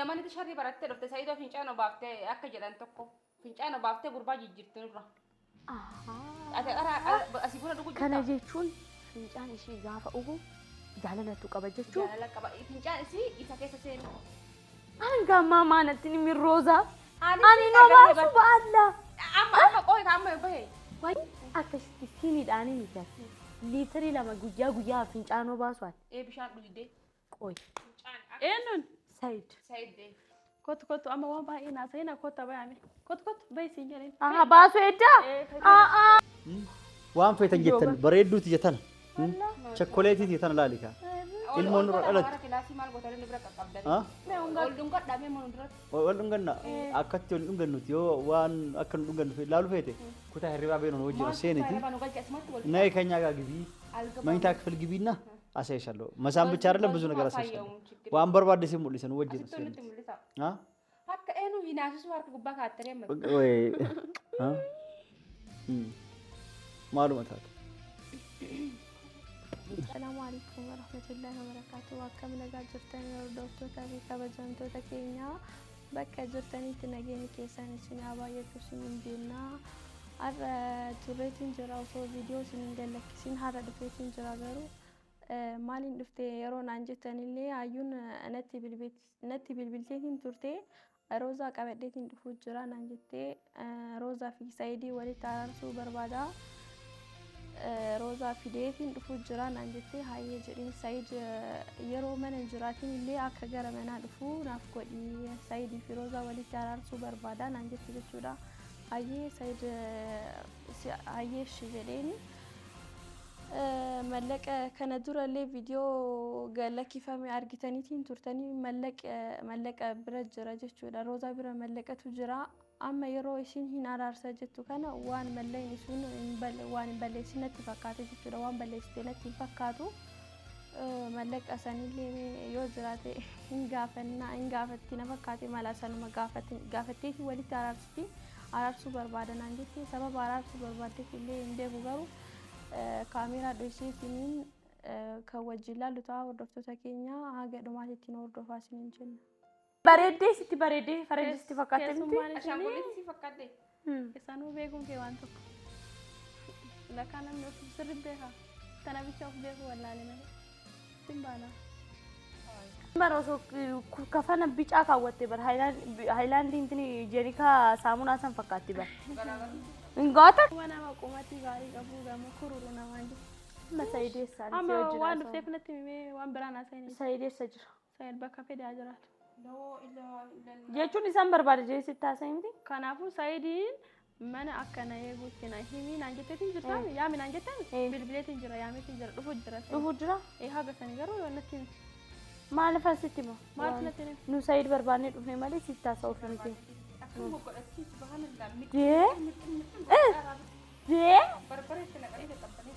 Yamani tishari baratte dofte Saido fincano bafte akka jedhan tokko fincano bafte gurbaa jijjirtu nurra. Ate ara asifuna dhugu kana jechuun fincaan ishii gaafa ugu jaalalatu qaba jechuun jaalala qaba fincaan isii isa keessa seenu. Anga mama natti ni roza ani no baasu baalla amma qoy amma bahe way akkasitti siniidhaani miti liitiri lama guyyaa fincaanoo baasuat bishaan dhugde qoy eenyuun Said kotu amma waan baay'ee naasa'ina kota baay'ame kotu baay'ee siin jedheen baasu edda waan feetan jettan bareedduuti jettan chokkoleetiiti jettan laalika ilmoon nurra dhalatti kilaasii maal gootanii ni bira qaqqabdan ol dhungadhaamee mun dura wal dhunganna akkatti wal dhungannuti yoo waan akka nu dhungannu laalu feete kutaa hirribaa beenoon wajjin seeniti nayi keenyaa gaa gibii መኝታ ክፍል ግቢና አሳይሻለሁ መሳም ብቻ አይደለም ብዙ ነገር አሳይሻለሁ ዋን በርባደ ሲም ሙሉ ሰን ወጅ ነው አከ ኤኑ ይናስሱ ወርክ ጉባ ካተረም ወይ ማሉማታት السلام عليكم ورحمة الله وبركاته وكم لقى جرتني وردوتو تبي كبجنتو تكينيا بكا جرتني تنجيني كيساني سني عباية كسنين دينا أرى تريتين جراوسو فيديو سنين دلك سين هذا دفيتين جراغرو مالين دفتي يرون عنجتني اللي عيون نتي بالبيتين ترتي روزا كبديتين دفوت جران عنجتي روزا في سايدي ولي تعرسو بربادا روزا في ديتين دفوت جران عنجتي هاي جرين سايد يرو من جراتين اللي أكجر منا دفو نافقودي سايدي في روزا ولي تعرسو بربادا عنجتي بسودا هاي سايد هاي شجريني ملك كان دورا لي فيديو قال لك فهمي أرجتنيتين ترتني ملك برج جرجت روزا برا ملكة تجرا أما يرويشين هنا رارسة جتو كان وان ملين يسون وان بليسين اتفاقات جتو وان بليسين اتفاقاتو ملك أساني اللي يوزراتي إنقافتي نفقاتي مالا سانو مقافتي ولي تارارستي عرارسو بربادا نانجتي سبب عرارسو بربادك اللي اندي بغارو كاميرا دوشيتين كوجيلا لتا وردفتو تكينيا هاجي دوماتي تين وردفا سنين جن بريدي ستي بريدي فريدي ستي فكاتنتي عشان قولت سي فكاتي كسانو بيكم كي وانتو لا كان نفسر بيها تنابيشوف بيها ولا لمن تنبانا براسو كفانا بيچا كاوتي بر هايلاند انتني جيريكا سامونا سان فكاتي بر انغاتا وانا ما قومتي غاري ابو غام كورورنا مانجي ما سايدي سان اما وان سيفنتي مي وان برانا سايني سايدي سجر سايد بكافي داجرات لا الا jechuun isaan barbaade jeesi taasifamti kanaafuu Saidiin mana akkana eeguutina himi naan jetteetiin jirta yaami naan jetteen bilbileetiin jira yaamiitiin jira dhufu jira haga sani garuu yoonnatti maal faasitti mo maal natti nu Said barbaanne dhufne malee sittaasa ofimti akkuma godhatti subhanallah jee barbare kana qale qabane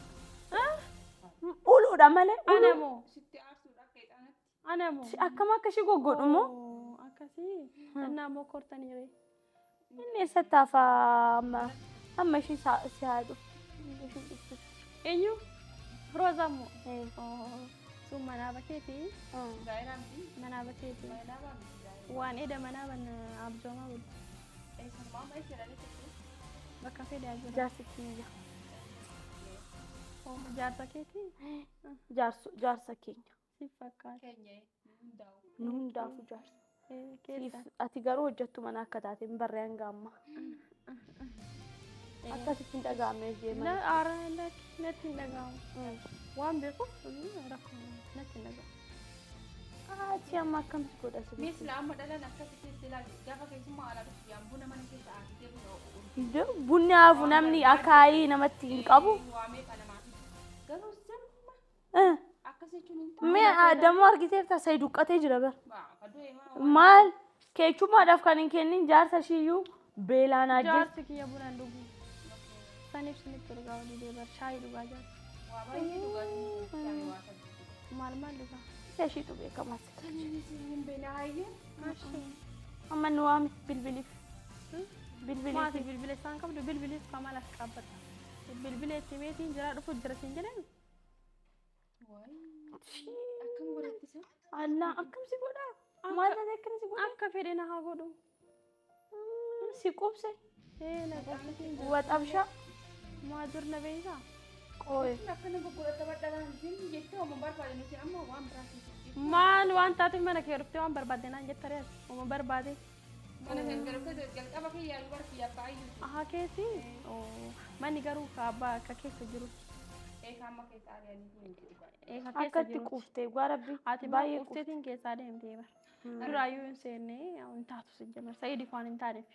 uluudha malee anamo sitti aarsuudha keedhanatti anamo akkama akkashi goggodhumo akkasi annamo kortaniire inni sattaafa amma shi siyaadu eenyu roozamo sun manaa bakeeti gaayiramti manaa bakeeti baay'ee waan eda manaa ban abjooma bul eessumaa mai jedhanii bakka fedhe ajira jaarsitti jaarsa keeti jaarsa keenya si fakkaata keenya nu hundaafu jaarsa keessa ati garuu hojjettu mana akka taate hin barreen gaamma akkasitti hin dhagaamne jeema aaraan natti hin dhagaamu waan beekuuf rakkoo natti hin dhagaamu ati amma akkamsi godha sibi misla amma dhalan akkasitti silaa gaafa keessummaa alaa dhufu yaan buna mana keessa aartee buna bunni haafu namni akaayii namatti hin qabu waamee kanamaa garuu zamma akkasitti mee dammo argiteerta Said duqqatee jira bar kaduu maal keechumaadhaaf kan hin kennin jaarsa shiyyuu beelaan ajjees jaarsi kiyya bunaan dhugu saniif sinitti dhugaa walii deebar shaayii dhugaa jaarsi waa baay'ee dhugaati maal dhugaa seeshiitu beekamas hin beelaayyee amma nu waami bilbiliif maati bilbila isaan qabdu bilbiliif kamal as qaabbata bilbila itti meetiin jira dhufu jira siin jedhan akkam godhattisa Allah akkamsi godha Maal dhageekkani si godhe? Akka fedhe na haa godhu. Si qubse? Na qubsite. Waxabsha? Maa dur na beeysaa? Qooye. Akkana gurgurata badhaadhaan siin jettee homo barbaade nuti amma waan biraati. Maal waan taateef mana kee dhuftee waan barbaadde naan jetta rees. Uma barbaade. Mana kan garuu jalqaba kiyyaa nu barkiyyaa kaayyuu. Aha keessi. Manni garuu abbaa akka keessa jiru. Amma keessa adeemanii hin jiru. Akkatti quuftee gwaarabbi. Ati baay'ee quufteetiin keessaa deemtee bara. Duraayyuu hin seennee hin taatu si jamar. Sayidii waan hin taaneef.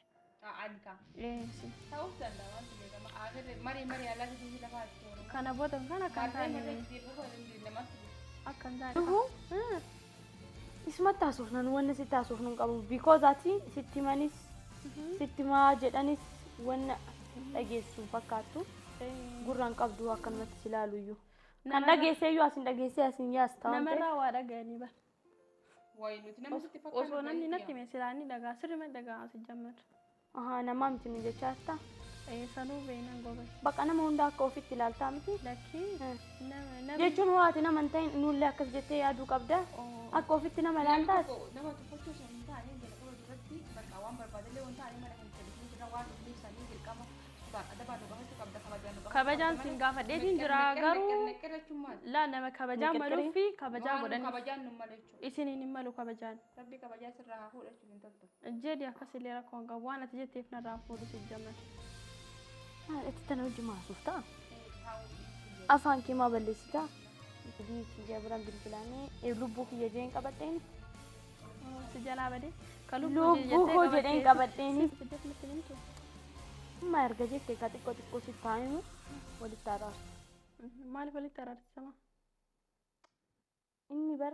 Adika. Si. Ta'uuf danda'a waan beekama. Marii alaa keessatti lafaa itti oolu. Kana booda kan akka hin taane. Akka hin taane. Isumatti haasofnan wanna sitti haasofnu qabu. Because ati sitti manis sitti maa jedhanis wanna dhageessu fakkaattu. Gurraan qabdu akkanumatti si ilaaluyyuu. Kan dhageesseeyyuu asin dhageessee asin yaas ta'u. Namarraa waa dhaga'anii bara. Wayi nuti nama sitti fakkaatu. Osoo namni natti meesiraanii dhagaa sirrima dhagaa si jammar. Namaa miti nu jechaa jirta. Sanuu beenan gobe. Bakka nama hunda akka ofitti ilaaltaa miti. Lakkii. Jechuun ho'aati nama hin ta'in nullee akkas jettee yaaduu qabda. Akka ofitti nama ilaaltaas. Nama tuffachuu sun hin taane jalqaba duratti bakka waan barbaadallee waan taane mana kan jedhu jira waan dhufanii isaanii dirqama adabaa nu gaafachuu qabda kabajaa nu gaafachuu. Kabajaan sin gaafadheetiin jira garuu laa nama kabajaa maluu fi kabajaa godhanii. Kabajaan nu malu jechuudha. Isiniin hin malu kabajaan. Rabbi kabajaa sirraa haa fuudhachuuf hin toltu. Jedhi akkasillee rakkoon qabu waan ati jetteef narraa fuudhu si jamar. Itti tana hojii maasuuf ta'a. Afaan kee maa balleessitaa? Biyyi kiyya biraan bilbilaanii lubbuu kiyya jeen qabadheen. Si jalaa badee. Lubbuu koo jedheen qabadheeni. Amma erga jettee ka xiqqoo si taa'inu walitti araarsu. Maaliif walitti araarsama? Inni bar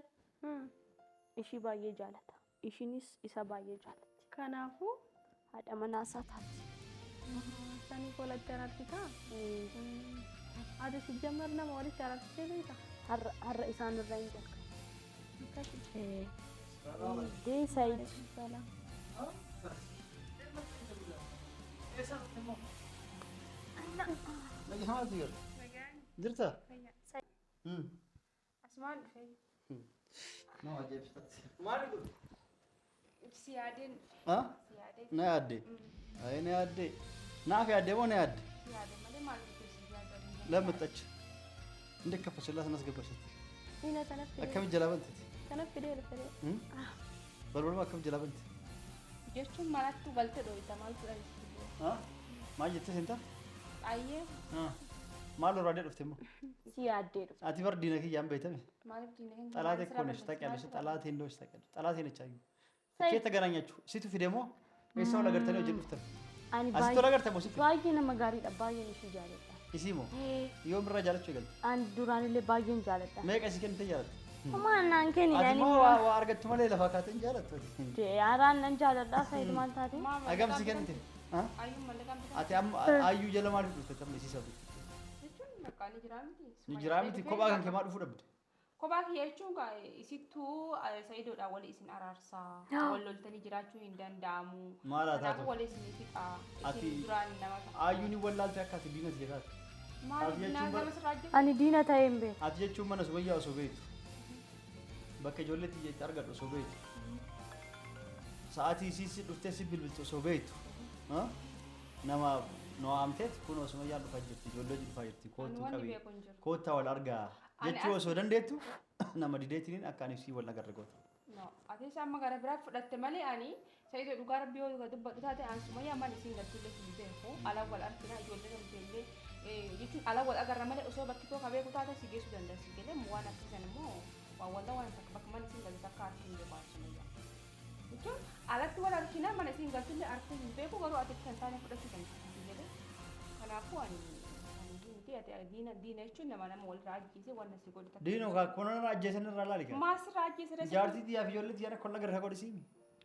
ishii baay'ee jaalata. Ishiinis isa baay'ee jaalatti. Kanaafuu haadha manaa isaa taati. Sanii walitti araarsitaa? Ati si jammar nama walitti araarsitee beekta? Har'a isaan irraa hin jalqabu. Akkasii. Deesayid. Jirta? Asmaan dhufee. Nama ajaa'ibsiifatti. Maali kun? Si yaadeen. Na yaadde. Na yaadde. Naaf yaadde moo na yaadde? Si yaadeen malee maal jechuun si yaadeen. ለምጠች እንደከፈችላት እናስገባሻት Ina tanaffi. akkam jalabante Tanaffi dee dhufee. balbaluma akkam jalabante Jechuun manatti galtee dhooyita maal fudhate? maal jettee seentaa Ayyee maal irraa dhufte immoo Si yaaddee dhufu. ati bar diina kiyyaan beeytame maaliif diinee hin ጠላቴ እኮ ነሽ ታውቂያለሽ ጠላቴ እንደሆነች ታውቂያለሽ ጠላቴ ነች አዩ እቺ የተገናኛችሁ ሲቱ ፊደሞ እሷው ለገርተኔ ወጅን ፍተር Ani አሲቶ ለገርተሞ ሲቱ baay'ee nama gaariidha. Baay'een ishee jaaladha. isiimo yoo mirra jaalachuu eegalte Ani duraanillee baay'een jaaladha. meeqa si kennite jaalate Homaan naan kenni ati yaani. moo waa argattu malee lafa kaateen jaalattu Haaraan nan jaaladha. Sayid maal taate? agam si kennite Ayyuu mallaqaan bitaa. ati amma ayyuu jala maaliif dhufte tamma isiisa Jechuun maqaan ni jiraa miti. ni jiraa miti kophaa kan kee maa dhufuu dhabde Kophaa kiyya jechuun isittuu Sayidoodhaan wali isin araarsaa. Wal loltanii jiraachuu hin danda'amu. maal haa taatu wali isin fixaa. Ati- Isin duraan nama ta'a. ayyuu ni wallaalte akka ati diina jedhaati Maaliif jechuun naan bara- gama sirraa hojjetu? Ani diina ta'ee hin beeku. ati jechuun mana subayyaa osoo beektu bakka ijoolleetti jecha argadhu osoo beektu sa'aatii isii dhuftee si bilbiltu osoo beektu nama nu waamteet kun osuma yaa dhufaa jirti ijoollee dhufaa jirti Ani koottuu wanni qabii beeku hin jiru. koottaa wal argaa jechuu osoo dandeettu nama dideetiniin akka ani sii wal agarre goota No, ati amma gara biraa fudhatte malee ani Sayidoo dhugaa rabbii yoo dubbadhu taate ani sumayyaa mana isin galchullee hin beeku. Ala wal argina ijoollee gamteellee jechuun ala wal agarra malee osoo bakki tokko beeku taate si geessuu danda'a si galee waan akkasiin immoo waan walla waan takka bakka mana isin galchu akka arginu hin beeku sumayyaa. Jechuun alatti wal argina mana isin galchullee arginu hin beeku garuu ati kan taane fudhachuu danda'a si galee. Kanaafuu ani diina jechuun nama walirraa ajjeesee waan nasi godhu takka. diinoo kaa kunarra ajjeesan irraa laali kaa Maasirraa ajjeesee jaartii xiyyaaf ijoollee xiyyaana kolla garra godhisiimi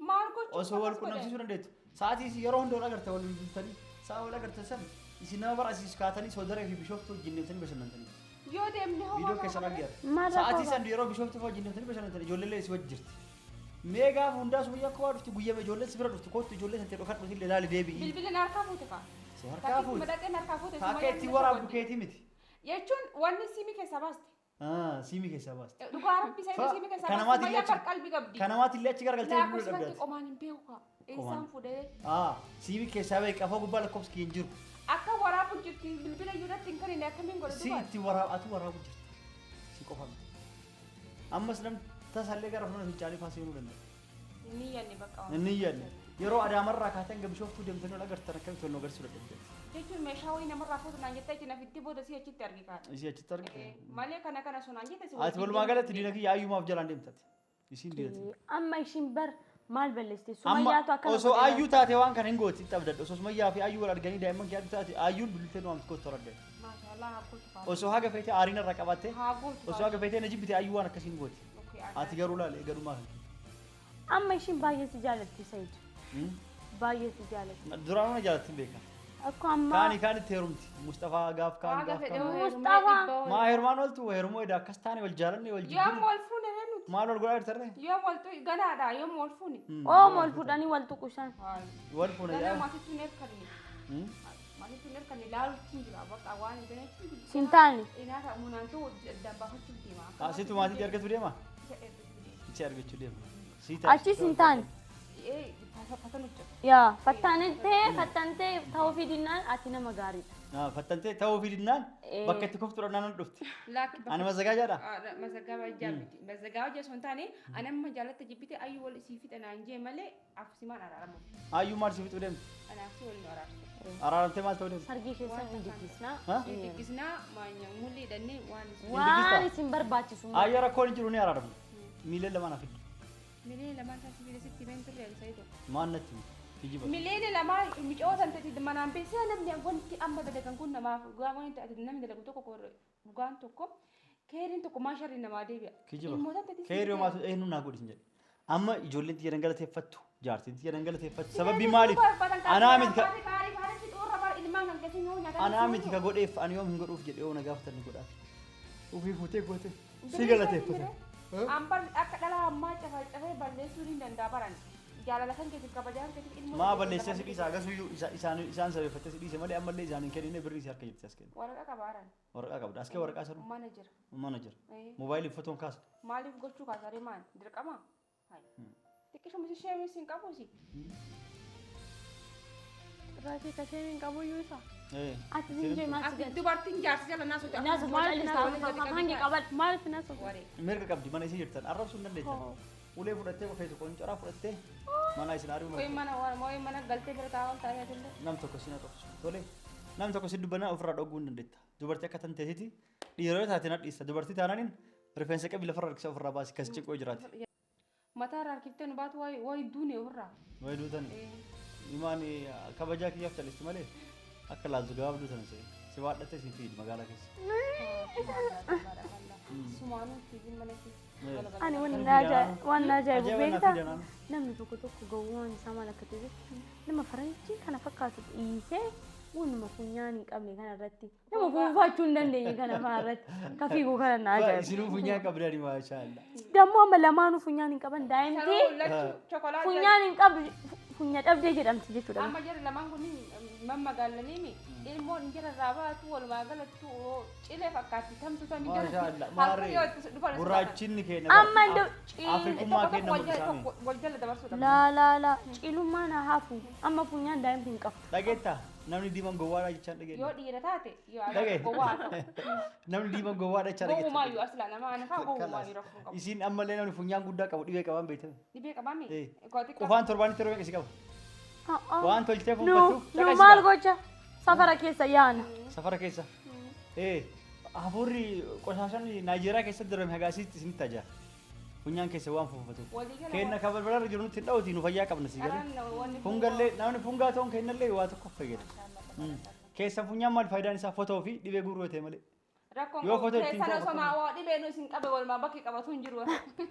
maal gochuu osoo wal qunnamsiisuu dandeettu sa'aatii isin yeroo hunda wal agarte wal bilbiltanii sa'a wal agarte san isin nama bara asiis kaatanii soodaree fi bishooftuu wajjin deemtanii bashannantanii yoo deemne hoo viidiyoo keessan argeera Maal sa'aatii san yeroo bishooftuu fa'aa wajjin deemtanii bashannantanii ijoollee isii wajji jirti mee gaafa hundaa sumayyaa akka waa dhufti guyyama ijoollee si bira dhufti kootu ijoollee san ta'e dhokadhu illee ilaali deebi'i bilbilaan harkaa fuute kaa. si harkaa fuuti Madaqeen harkaa fuute akka itti waraabdu keetii miti jechuun wanni simii keessa baaste Siimii keessaa baasti. Dhugaa rabbi sayidoo siimii keessaa Kanamaati baasti. illee Mayyaa qalbii qabdi. Kanamaati illee achi garagaltee Laa fuudhuu kusiratti dhabdaati. qomaan hin beeku. Eessaan fuudhee. Siimii keessaa bahe qafoo gubbaa lakkoofsi kee hin jiru. Akka waraabu jirti bilbila iyyuudatti hin kariine akkamiin godhe Si dhugaa. itti atu waraabu jirti. Si qofa miti. Ammas namni tasallee gara fuula fincaalee faaseenuu danda'a. Inni yanni bakka. Inni yanni. Yeroo adaamarraa kaatee hanga bishooftuu deemtanii ol agartan akkamitti ol nu agarsiisuu dandeenya. Jechuun meeshaa wayii namarraa fuutu naan jettee itti nafitti booda si achitti argi kaadha. Isii achitti argite. Malee kana sunaan jette si Ati walumaa galatti diina kiyya ayyuumaaf jalaan deemtati. Isiin diinati. Amma ishiin bar maal balleessite Amma sumayyaatu akkana osoo ayyuu taate waan kana hin gooti itti abdadha. Osoo sumayyaa fi ayyuu wal arganii daa'imman kee adda taate ayyuun bilbiltee nu amti kootu argate. Maashaallah haguutu fa'a. Osoo haga feetee aariin irra qabatte Haguutu osoo haga feetee na jibbite ayyuu waan akkasiin gooti. Ati garuu laale gadhumaa kan. amma ishiin baay'ee si jaalatti Sayidu baay'ee si jaalatti Duraan na jaalatti beeka. akka amma Kaani itti heerumti. Mustafaa gaaf kaan gaaf kaan. Mustafaa. Maa heerumaan oltu heerumoo edaa akkas taane wal jaalanne wal Yoom jibbine. wal fuune nuti. Maal wal godhaa jirtarre? Yoom wal ganaadha yoom wal fuune. oo wal fuudhanii wal tuqusan Wal fuune Ganaa yaa. maatiitu neef kadhani. Maatiitu neef kadhani ilaaluutiin jira bakka waan hin beekne. sintaani Inaata munaantuu dabbaafachuuf deema. Asitu maatiitti argatu deema? Ichi argachuu deema. achi sintaani yaa fattantee ta'uu fi dinnaan ati nama gaariidha Fattantee ta'uu fi dinnaan bakka itti koftu dhabnaan dhufti. Ani mazagaajaadha. Mazagaaja sun taane ani amma jaalatta jibbite ayyuu wal isii fixa naan jee malee afsimaan araaramu. Ayyuu maal si fixuu deemti? Ani afsi wal nu araarsu. Araaramtee maal ta'uu deemti? sargii keessan hin jibbisnaa Dikkisnaa mulli hidhannee waan waan isin barbaachisu Ayyuu rakkoon hin jiru ni araaramu. Miileen lamaan afiddu. milee lamaan taasisi milee sitti been turre alsayito. Maan natti kijiba. Milee lamaa micootan tati manaan beeksisa namni wanti amma dalagan kun namaaf dhugaa waan ta'ati namni dalagu tokko dhugaan tokko keeriin tokko maa sharri namaa deebi'a. Kijiba. Keerii homaatu eenyu naa godhisin jedhe. Amma ijoolleen xiyya dhangalateeffattu jaartiin xiyya dhangalateeffattu sababii maaliif? Anaa miti ka anaa miti ka godheef ani yoom hin godhuuf jedhee yoo na gaafatan ni godhaaf. Ufii fuutee goote si galateeffatan. Ambar akka dhala ammaa cafacafee balleessuu ni danda'a baran. Jaalala kan keetiif kabajaan keetiif ilmoo. Maa balleessee si dhiisa agarsiisu isaan sabeeffattee si dhiise malee ammallee isaan hin kennine birrii si harka jirti as kenna. Waraqaa qabaaran. Waraqaa qabda as kee waraqaa sanu Mana jira. mana jira. Moobaayilii fotoon kaasa. Maaliif gochuu kaasaree maan dirqama? Xiqqishuma si sheemis hin qabuusi. Raasii kasheen hin qabuyyuu isa. ati sinjee maal Ati dubartiin jaarsi jala naa socho'aa. Naa socho'aa hangi qaban Maaliif na soba? Waree. Mirga qabdi mana isii jirtan arrabsuu hin dandeettan. Ulee fudhattee qofeetu qoncoraa fudhattee mana isin ari'uu Mooyi mana galtee bira taa'aa ol taa'ee jille. nam tokko si na dhoksu. Tole nam tokko si dubbannaa ofirraa dhoguu hin dandeetta. Dubartii akka tan teessiti dhiirota taate na dhiista. Dubartii taananiin rifeensa qabi lafarra harkisa ofirraa baasi kas cinqoo jiraate. Mataa irraa harkiftee nu baatu wayi duune ofirraa. Wayi duutan imaan kabajaa kiyyaaf calisti malee akka laaltu gabaabduu sana se'e. Si waadhattee si fiidi magaalaa keessa. Sumaanuu fiigin mana keessa. ani waan ajaa'ibu beektaa namni tokko gowwoon isaa maal akka ta'e nama faranjii kana fakkaatu dhiisee waanuma funyaan hin qabne kana irratti nama fuunfachuu hin dandeenye kana fa'aa irratti ka fiiguu kana na ajaa'ibu. Isinuu funyaan qabdani maashaallah. Dammoo amma lamaanuu funyaan hin qaban daa'imti Chokolaatii. funyaan hin qabdu funya dhabdee jedhamti jechuudha. Amma jara lamaan kun mammagaalanii ilmoon jara irraa baatu walumaa galatti cilee fakkaatti tamtu san Maashaallah maarree gurraachinni keenya. Amma iddoo Afrikummaa keenya mul'isaame. wal jala dabarsuudha. laa ciilummaa na haafu amma funyaan daa'imti hin qabdu. Dhageettaa namni diimaan gowwaadha jechaan Yoo dhageenya. dhiira taate yoo Dhagee. gowwaa ta'u. Namni diimaan gowwaadha jechaan Gowwumaayyuu asla nama anafaa gowwumaayyuu rakkoo qabu. Isin ammallee namni funyaan guddaa qabu dhibee qabaan beekame. Dhibee qabame. Qofaan torbaanitti yeroo meeqa qaba? Waan tolchitee Nu fuunfattuuf maal gocha safara keessa yaana. safara keessa. Hafuurri qosaashaan Naayijeeriyaa keessatti darame hagaasitti isinitti ajaa. Funyaan keessa waan fuunfatu. Kenna kabal biraarra jiru nutti hin dhawuti nu fayyaa qabna si galee. Fungallee namni fungaa ta'uun kennallee waa tokko fayyada. Keessa funyaan maal faayidaan isaa fotoo fi dhibee guuruu ta'e malee. Rakkoon Yoo foto ittiin keessan ka'u osoo maa dhibee nu isin qabe walumaa bakki qabatu hin jiru.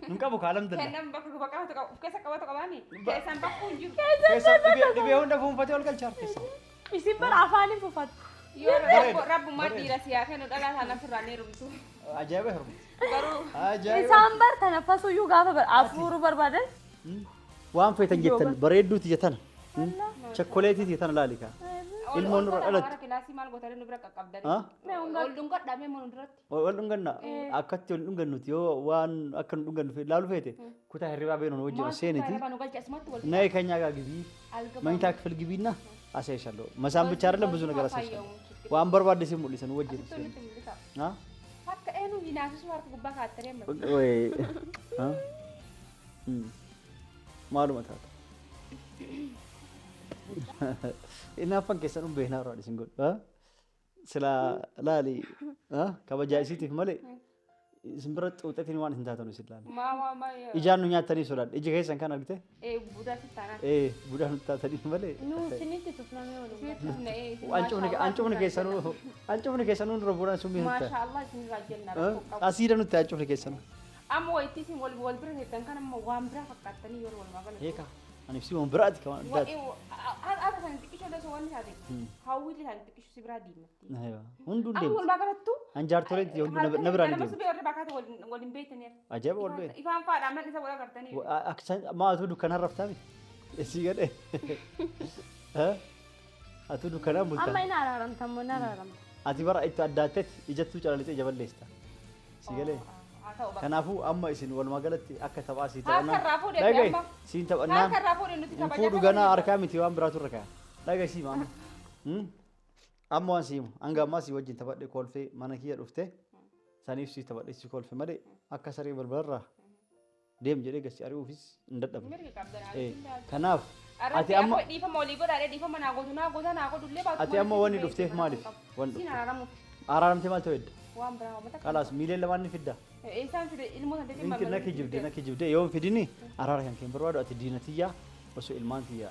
Nun qabu kaalam dalla. Kennan bakka qabatu keessa qabatu qabaani. Keessan bakku hin jiru. Keessa dhibee hunda fuunfatee ol galchaa keessa. Isin bara afaanii fuufatu. Yoo rabbummaa dhiira siyaa kennu dhalaa sana ofirraa ni rumtu. Ajaa'iba hirmu. Garuu Ajaa'iba. Isaan bar tanaffasuyyuu gaafa afuuruu barbaadan. Waan feetan jettan bareedduuti jettan. Chokkoleetiiti jettan laali kaa. ilmoon nurra dhalatti. Gara kilaasii maal gootanii nu bira qaqqabdanii. Ah? Ol dhungadhamee mana duratti. Wal dhunganna akkatti wal dhungannuti yoo waan akka nu dhungannu laalu feete kutaa hirribaa beenoon wajjin seeniti Nu galchi asumatti wal ናይ ከኛ ጋር ግቢ መኝታ ክፍል ግቢና አሳይሻለሁ። መሳም ብቻ አይደለም ብዙ ነገር አሳይሻለሁ። ዋን በርባደ ሲሙ ሊሰን ወጅን አ akka eenyu hinaasisu harka gubbaa kaattaree amma. ወይ አ ማሉመታ inaafan keessan un beeknaa irraa dhisin godhu sila laali kabajaa'isiitiif malee isin bira xuuxetiin waan isin taatanu isin laali ijaan nu nyaatanii sodaadha iji keessan kan argite budaa sittaanaa budaa nu taatanii malee Nu sinitti tufnamee waliin. ancufni keessanuu nurra buudhaan sun miidhagta maashaallah isin irraa jenna asiidha nutti ancufni keessanuu amma wayitti isin wal bira teettan kan amma waan biraa fakkaattanii yeroo walumaa galatti. eeka ani ibsi waan biraati kan addaati Haadha kan xiqqisho dha waan taate hawwiilee kan xiqqisho si biraa diimatti. hunduu Amma deemti walumaa galattu. anjaartoleetti hunduu na biraan Nama deemti subee warri bakkaatti waliin beektanii. ajaa'iba wal beekti Ifaan faadhaan mana isa wal agartanii. maatuu dukkanaan raftaami esii gadhee atuu dukkanaan bultaa Amma ina araaramta moo na araaramta? ati bara itti addaattetti ijattuu calalitee jaballeesta si galee kanaafuu amma isin walumaa galatti akka taphaa sii Harkarraa dhagaye amma. siin taphannaan Harkarraa fuudhee nuti hin kabajaa fuudhu ganaa harkaa miti waan biraatu irra kaya dhagaye sii maama amma waan siimu hanga ammaa sii wajjin taphadhe kolfee mana kiyya dhufte saniif sii taphadhe sii kolfe malee akka saree balbalarraa deem jedhee gasi ari'uufis hin dadhabne mirga qabdan. kanaaf Ati amma dhiifama walii godhaadhee dhiifama naa godhullee baatu. ati amma wanni dhufteef maaliif wanni Siin araaramu araaramtee maal ta'u edda waan biraa wamata. qalaas miileen lamaan ni fidda Isaan fide ilmoo saddeetiin Ninki naki jibde yoo fidini araara kan keen barbaadu ati diinatiyyaa osoo ilmaan kiyya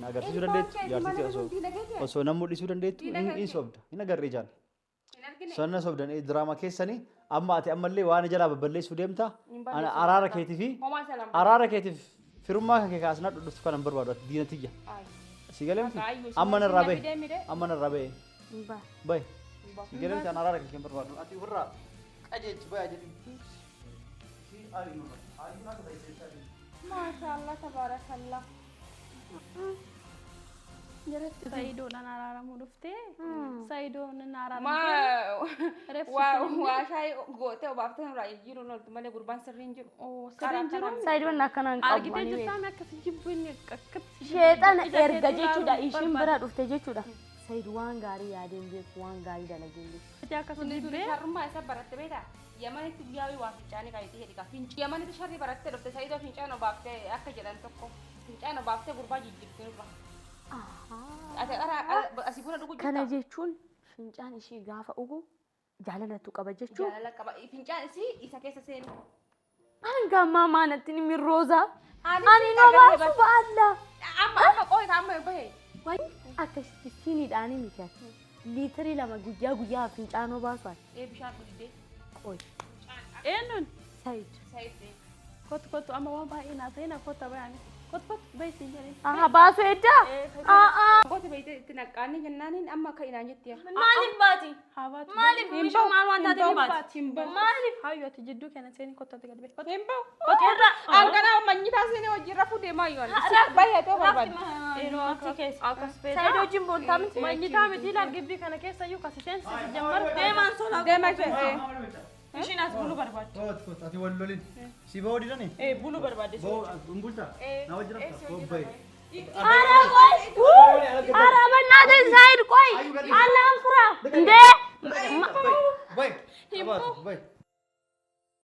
agarsiisuu dandeettu jaartitti osoo nam mul'isuu dandeettu hin sobda hin agarree jaal sanna sobdan diraamaa keessanii amma ati ammallee waan jalaa babballeessuu deemta araara keetii fi araara keetiif firummaa kan kee kaasnaa dhudhuftu kan hin barbaadu ati diinatiyya si galeemti amma narraa bahe bahe si galeemti an araara kan keen barbaadu ati ofirraa qajeelchi bayaa jedhi Maashaallah tabaarakallah. Jiratti Sa'idoodhaan araaramuu dhuftee Sa'idoon Ma araaramuu waa shaayii gootee obaaftee nurraa jiru noltu malee gurbaan sirriin jiru. sirriin jiru Saayidoon akkanaan qabu argitee ani beeku. jirtaan akkasii jibbuun akkatti Sheexana erga jechuudha ishiin bira dhufte jechuudha. Saayid waan gaarii yaadeen beeku waan gaarii dalageen beeku. ati akkasii jibbee Sharrummaa isa baratte beektaa? Yamanitti guyyaa waa fincaanii qabeetii jedhi gaa. Yamanitti sharrii barattee dhufte Saayidoo fincaan obaaftee akka jedhan tokko fincaan obaaftee gurbaa jijjiirtee nurra. Asii buna dhuguu Kana jechuun fincaan ishii gaafa dhugu jaalalatu qaba jechuun. jaalala qaba. Fincaan isii isa keessa seenu. Hanga ammaa maanatti ni mirrooza. Ani nobaasu baalla. Amma qooyi amma bahe. Wayi akkasitti siiniidhaanii miti ati. Liitirii lama guyyaa fincaanoo baasu ati. Bishaan dhugdee. Qoy. eenyuun Saayid. Saayidee. kottu amma waan baay'ee naa ta'e na kotta bayaani kottu baay'ee jedhee Aha baasu edda. Gooti beeytee itti naqqaanii jennaaniin amma akka inaan jetti. Maaliif baati? haa baatu Maaliif bishaan maal waan taateef baati? maaliif hayyoo ati jidduu kana seenii kottatti gad beeku Hin bahu. Hanqanaa manyitaa seenee hojii rafuu deemaa yoo bahee ta'uu barbaadu. Saayid wajjin booltaa miti. manyitaa miti ilaal gibbii kana keessa iyyuu kasi seensi jammaru Deemaan sola. Deemaa ishee. Ishiin as bulu barbaadde. ati wal lolin si ba'uu didani Bulu barbaadde. bulta na wajjin rafta bobbaye Ara qoy. Ara bannaatin Saayid qoy. Allaan fura. Ndee. bay bay